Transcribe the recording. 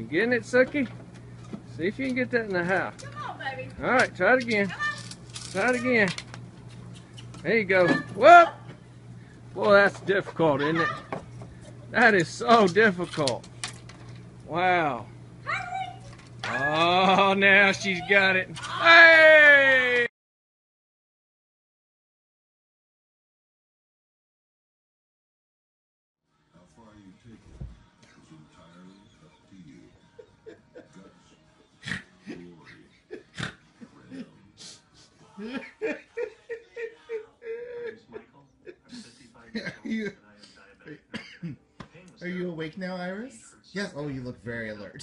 You getting it, Suki? See if you can get that in the house. Come on, baby. All right, try it again. Try it again. There you go. Whoop! Boy, that's difficult, isn't it? That is so difficult. Wow. Oh, now she's got it. Hey! How far you take it is entirely up to you. Guts, glory, Are you awake now, Iris? Yes. Oh, you look very alert.